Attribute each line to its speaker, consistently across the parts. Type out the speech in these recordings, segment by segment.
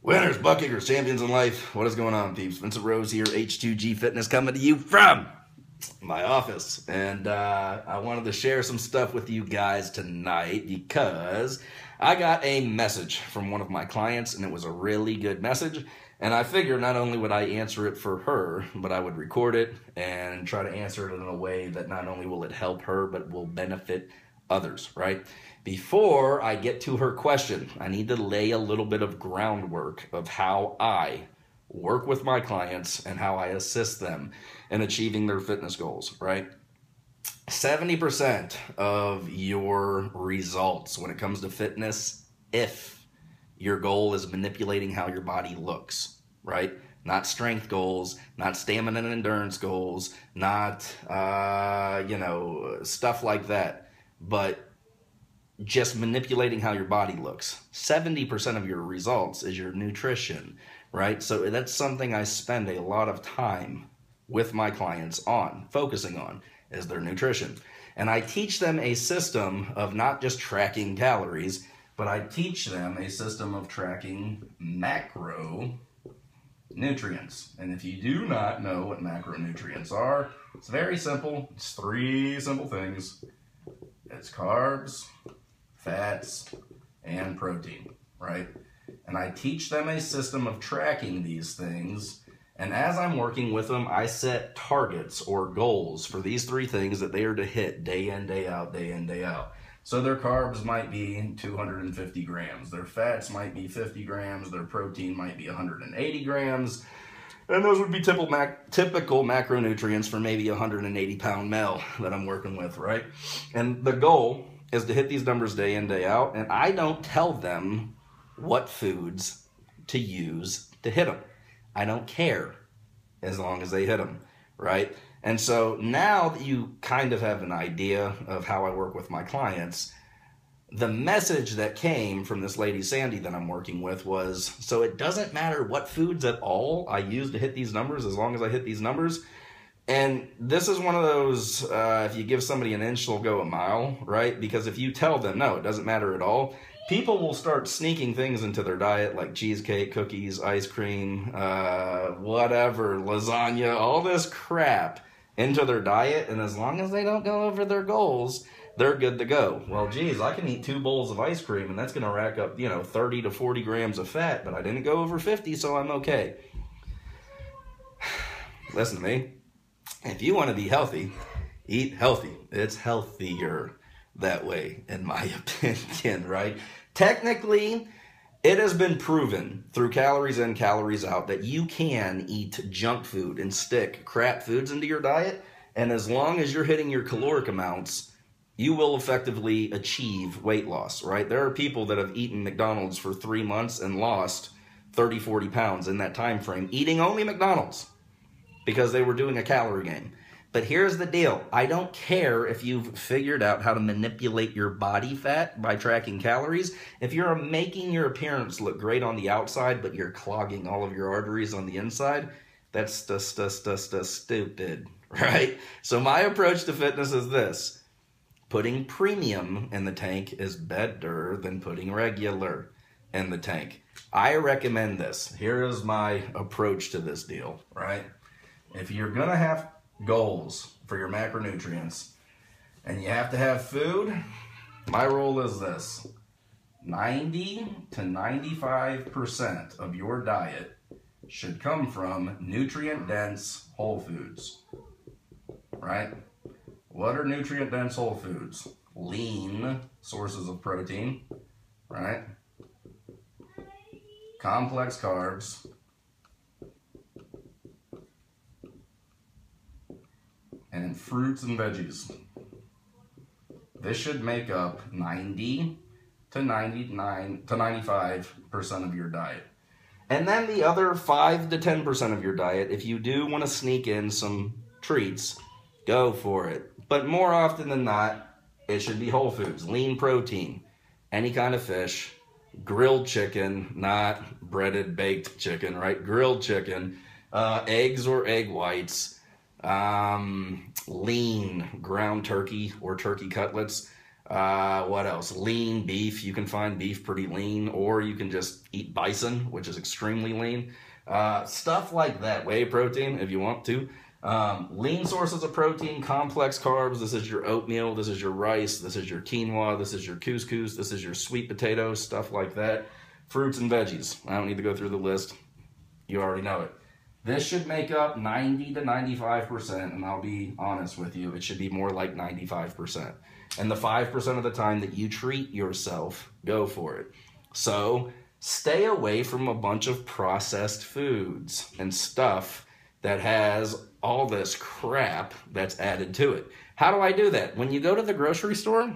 Speaker 1: Winners, buck kickers, champions in life. What is going on, peeps? Vincent Rose here, H2G Fitness, coming to you from my office. And I wanted to share some stuff with you guys tonight because I got a message from one of my clients, and it was a really good message. And I figured not only would I answer it for her, but I would record it and try to answer it in a way that not only will it help her, but will benefit others, right? Before I get to her question, I need to lay a little bit of groundwork of how I work with my clients and how I assist them in achieving their fitness goals, right? 70% of your results when it comes to fitness, if your goal is manipulating how your body looks, right? Not strength goals, not stamina and endurance goals, not, stuff like that, but just manipulating how your body looks. 70% of your results is your nutrition, right? So that's something I spend a lot of time with my clients on, focusing on, is their nutrition. And I teach them a system of not just tracking calories, but I teach them a system of tracking macronutrients. And if you do not know what macronutrients are, it's very simple. It's three simple things. It's carbs, fats, and protein, right? And I teach them a system of tracking these things. And as I'm working with them, I set targets or goals for these three things that they are to hit day in, day out, day in, day out. So their carbs might be 250 grams. Their fats might be 50 grams. Their protein might be 180 grams. And those would be typical macronutrients for maybe a 180-pound male that I'm working with, right? And the goal is to hit these numbers day in, day out. And I don't tell them what foods to use to hit them. I don't care as long as they hit them, right? And so now that you kind of have an idea of how I work with my clients, the message that came from this lady, Sandy, that I'm working with was, so it doesn't matter what foods at all I use to hit these numbers as long as I hit these numbers. And this is one of those, if you give somebody an inch, they'll go a mile, right? Because if you tell them, no, it doesn't matter at all, people will start sneaking things into their diet like cheesecake, cookies, ice cream, whatever, lasagna, all this crap into their diet, and as long as they don't go over their goals, they're good to go. Well, geez, I can eat 2 bowls of ice cream, and that's going to rack up, 30 to 40 grams of fat, but I didn't go over 50, so I'm okay. Listen to me. If you want to be healthy, eat healthy. It's healthier that way, in my opinion, right? Technically, it has been proven through calories in, calories out that you can eat junk food and stick crap foods into your diet, and as long as you're hitting your caloric amounts, you will effectively achieve weight loss, right? There are people that have eaten McDonald's for 3 months and lost 30, 40 pounds in that time frame, eating only McDonald's because they were doing a calorie game. But here's the deal. I don't care if you've figured out how to manipulate your body fat by tracking calories. If you're making your appearance look great on the outside, but you're clogging all of your arteries on the inside, that's stupid, right? So my approach to fitness is this. Putting premium in the tank is better than putting regular in the tank. I recommend this. Here is my approach to this deal, right? If you're going to have goals for your macronutrients and you have to have food, my rule is this: 90 to 95% of your diet should come from nutrient-dense whole foods, right? What are nutrient-dense whole foods? Lean sources of protein, right? Complex carbs, and fruits and veggies. This should make up 90 to 95% of your diet. And then the other 5 to 10% of your diet, if you do want to sneak in some treats, go for it. But more often than not, it should be whole foods, lean protein, any kind of fish, grilled chicken, not breaded baked chicken, right? Grilled chicken, eggs or egg whites, lean ground turkey or turkey cutlets. What else? Lean beef. You can find beef pretty lean, or you can just eat bison, which is extremely lean. Stuff like that. Whey protein, if you want to. Lean sources of protein, complex carbs. This is your oatmeal. This is your rice. This is your quinoa. This is your couscous. This is your sweet potatoes, stuff like that. Fruits and veggies. I don't need to go through the list. You already know it. This should make up 90 to 95%, and I'll be honest with you, it should be more like 95%. And the 5% of the time that you treat yourself, go for it. So stay away from a bunch of processed foods and stuff that has all this crap that's added to it. How do I do that? When you go to the grocery store,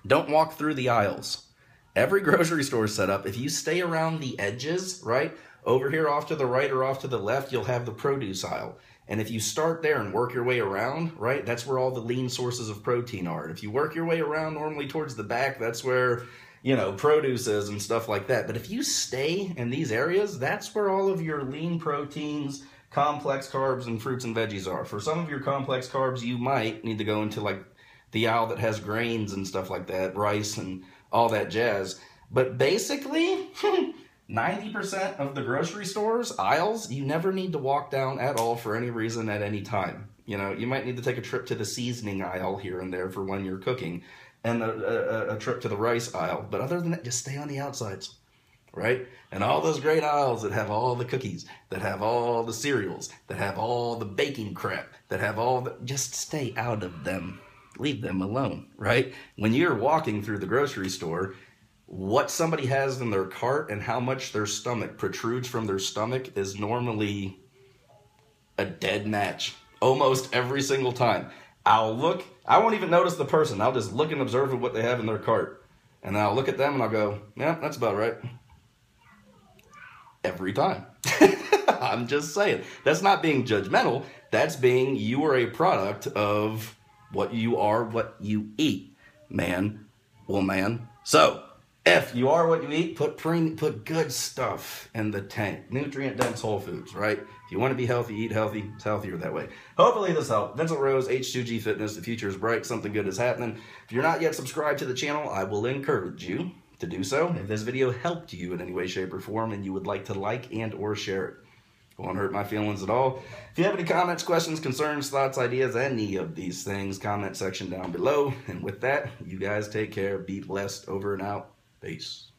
Speaker 1: don't walk through the aisles. Every grocery store setup, if you stay around the edges, right? Over here off to the right or off to the left, you'll have the produce aisle. And if you start there and work your way around, right, that's where all the lean sources of protein are. And if you work your way around normally towards the back, that's where, you know, produce is and stuff like that. But if you stay in these areas, that's where all of your lean proteins, complex carbs, and fruits and veggies are. For some of your complex carbs, you might need to go into like the aisle that has grains and stuff like that, rice and all that jazz. But basically, 90% of the grocery stores, aisles, you never need to walk down at all for any reason at any time. You know, you might need to take a trip to the seasoning aisle here and there for when you're cooking, and a trip to the rice aisle. But other than that, just stay on the outsides, right? And all those great aisles that have all the cookies, that have all the cereals, that have all the baking crap, that have all the, just stay out of them. Leave them alone, right? When you're walking through the grocery store, what somebody has in their cart and how much their stomach protrudes from their stomach is normally a dead match. Almost every single time. I'll look, I won't even notice the person. I'll just look and observe what they have in their cart. And then I'll look at them and I'll go, yeah, that's about right. Every time. I'm just saying. That's not being judgmental. That's being, you are a product of what you are, what you eat. Man, woman. So, if you are what you eat, put good stuff in the tank. Nutrient-dense whole foods, right? If you want to be healthy, eat healthy. It's healthier that way. Hopefully this helped. Vincent Rose, H2G Fitness. The future is bright. Something good is happening. If you're not yet subscribed to the channel, I will encourage you to do so. If this video helped you in any way, shape, or form, and you would like to like and or share it, it won't hurt my feelings at all. If you have any comments, questions, concerns, thoughts, ideas, any of these things, comment section down below. And with that, you guys take care. Be blessed. Over and out. Peace.